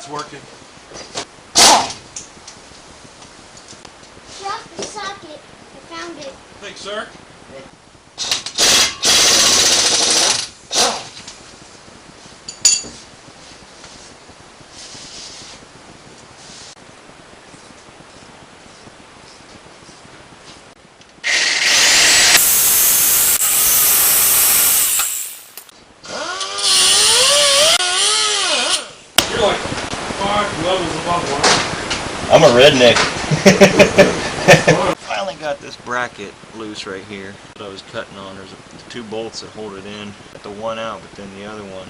It's working. Drop the socket. I found it. Thanks, sir. You're like 5 levels above one. I'm a redneck. Finally got this bracket loose right here that I was cutting on. There's the 2 bolts that hold it in. Got the one out, but then the other one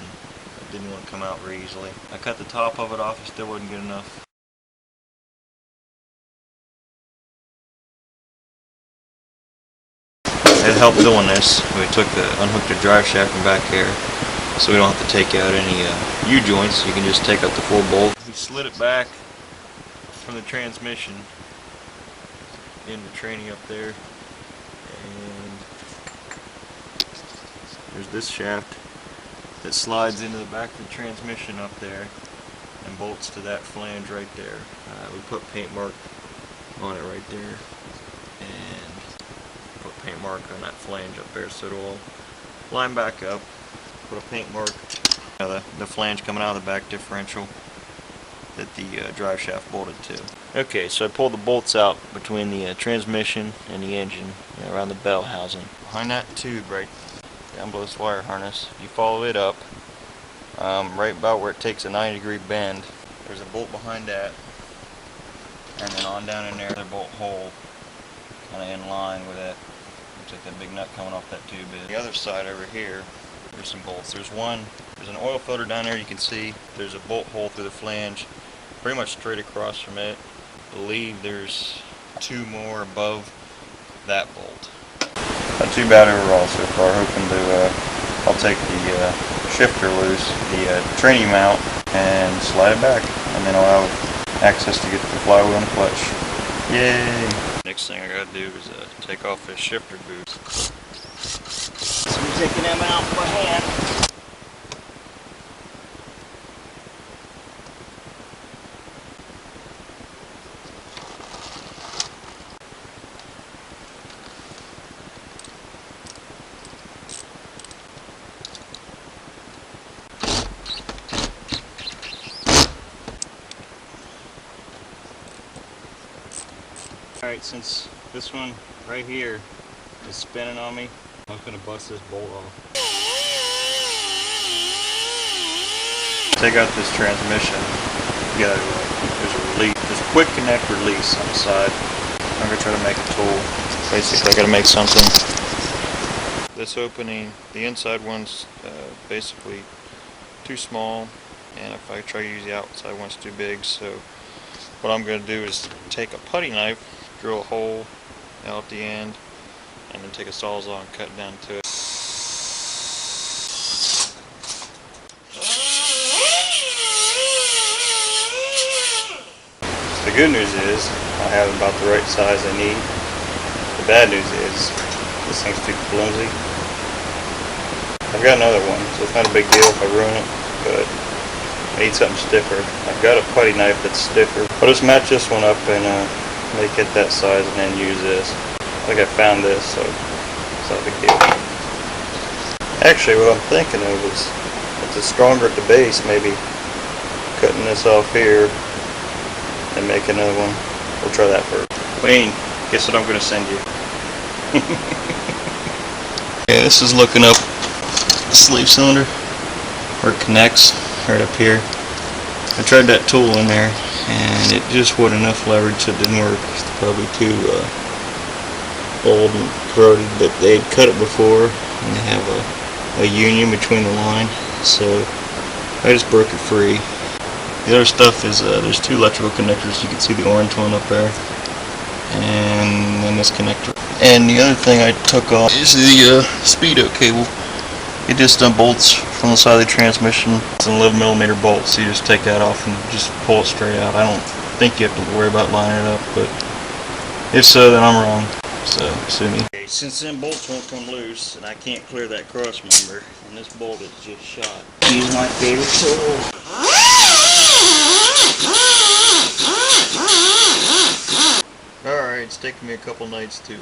didn't want to come out very easily. I cut the top of it off, it still wasn't good enough. It helped doing this. We unhooked the drive shaft from back here, so we don't have to take out any U-joints. You can just take out the full bolt. We slid it back from the transmission in the tranny up there, and there's this shaft that slides into the back of the transmission up there and bolts to that flange right there. We put paint mark on it right there, and put paint mark on that flange up there, so it'll line back up. Put a paint mark, the flange coming out of the back differential that the drive shaft bolted to. Okay, so I pulled the bolts out between the transmission and the engine, around the bell housing. Behind that tube right down below this wire harness, if you follow it up, right about where it takes a 90-degree bend, there's a bolt behind that, and then on down in there, there's a bolt hole, kind of in line with it. Looks like that big nut coming off that tube is. The other side over here, there's some bolts. There's an oil filter down there you can see. There's a bolt hole through the flange, pretty much straight across from it. I believe there's 2 more above that bolt. Not too bad overall so far. Hoping to, I'll take the shifter loose, the tranny mount, and slide it back, and then I'll have access to get the flywheel and clutch. Yay! Next thing I gotta do is take off this shifter boot. So I'm taking them out by hand. Alright, since this one right here is spinning on me, I'm going to bust this bolt off. Take out this transmission. You gotta, there's a release, there's a quick connect release on the side. I'm going to try to make a tool. Basically, I got to make something. This opening, the inside one's basically too small, and if I try to use the outside one, it's too big. So what I'm going to do is take a putty knife, drill a hole out at the end, and then take a sawzall and cut down to it. The good news is I have about the right size I need. The bad news is this thing's too flimsy. I've got another one, so it's not a big deal if I ruin it, but I need something stiffer. I've got a putty knife that's stiffer. I'll just match this one up and make it that size and then use this. I think I found this, so it's not a big deal. Actually, what I'm thinking of is, if it's stronger at the base, maybe cutting this off here and make another one. We'll try that first. Wayne, guess what I'm going to send you? Yeah, this is looking up the sleeve cylinder where it connects right up here. I tried that tool in there and it just wasn't enough leverage, so it didn't work. It's probably too old and corroded, but they'd cut it before and they have a union between the line, so I just broke it free. The other stuff is there's 2 electrical connectors. You can see the orange one up there, and then this connector. And the other thing I took off is the speedo cable. It just bolts from the side of the transmission. It's an 11mm bolt, so you just take that off and just pull it straight out. I don't think you have to worry about lining it up, but if so, then I'm wrong. So sue me. Okay, since them bolts won't come loose and I can't clear that cross member, and this bolt is just shot, use my favorite tool. It's taken me a couple nights to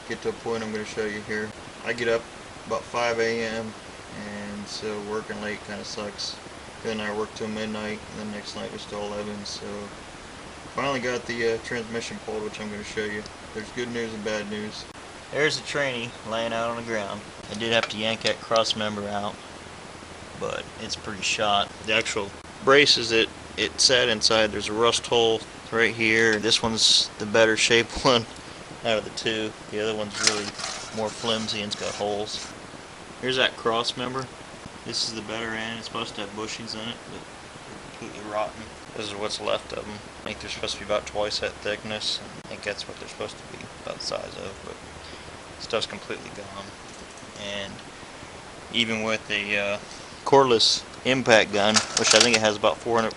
get to a point I'm going to show you here. I get up about 5 a.m. and so working late kind of sucks. Then I work till midnight, and then next night was till 11. So finally got the transmission pulled, which I'm going to show you. There's good news and bad news. There's a tranny laying out on the ground. I did have to yank that cross member out, but it's pretty shot. The actual braces it sat inside, there's a rust hole right here. This one's the better shaped one out of the two. The other one's really more flimsy and it's got holes. Here's that cross member. This is the better end. It's supposed to have bushings in it, but they're completely rotten. This is what's left of them. I think they're supposed to be about twice that thickness. I think that's what they're supposed to be, about the size of, but stuff's completely gone. And even with a cordless impact gun, which I think it has about 400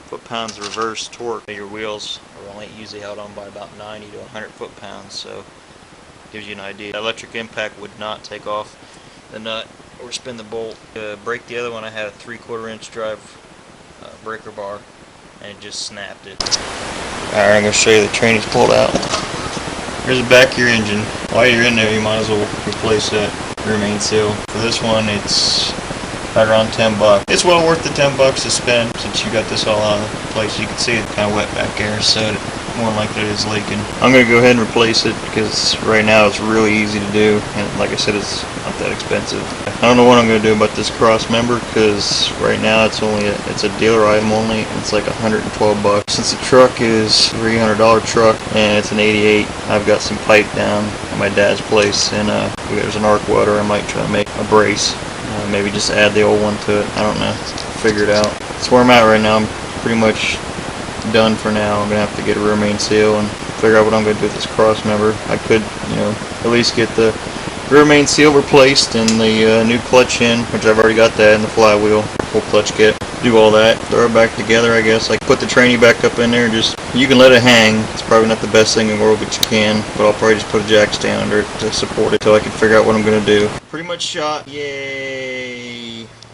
foot-pounds of reverse torque, your wheels are only usually held on by about 90 to 100 foot-pounds, so gives you an idea. The electric impact would not take off the nut or spin the bolt. To break the other one, I had a 3/4 inch drive breaker bar, and it just snapped it. Alright, I'm going to show you the tranny's pulled out. Here's the back of your engine. While you're in there, you might as well replace that rear main seal. For this one, it's right around 10 bucks. It's well worth the 10 bucks to spend since you got this all out of place. You can see it's kind of wet back there, so more like that is leaking. I'm going to go ahead and replace it because right now it's really easy to do, and like I said, it's not that expensive. I don't know what I'm going to do about this cross member because right now it's a dealer item only, and it's like 112 bucks. Since the truck is a $300 truck and it's an 88, I've got some pipe down at my dad's place, and there's an arc welder. I might try to make a brace. Maybe just add the old one to it. I don't know. Figure it out. That's where I'm at right now. I'm pretty much done for now. I'm gonna have to get a rear main seal and figure out what I'm gonna do with this cross member. I could, at least get the rear main seal replaced and the new clutch in, which I've already got that, and the flywheel, full clutch kit. Do all that, throw it back together, I guess. Like put the tranny back up in there. You can let it hang. It's probably not the best thing in the world, but you can. But I'll probably just put a jack stand under it to support it till I can figure out what I'm gonna do. Pretty much shot. Yay!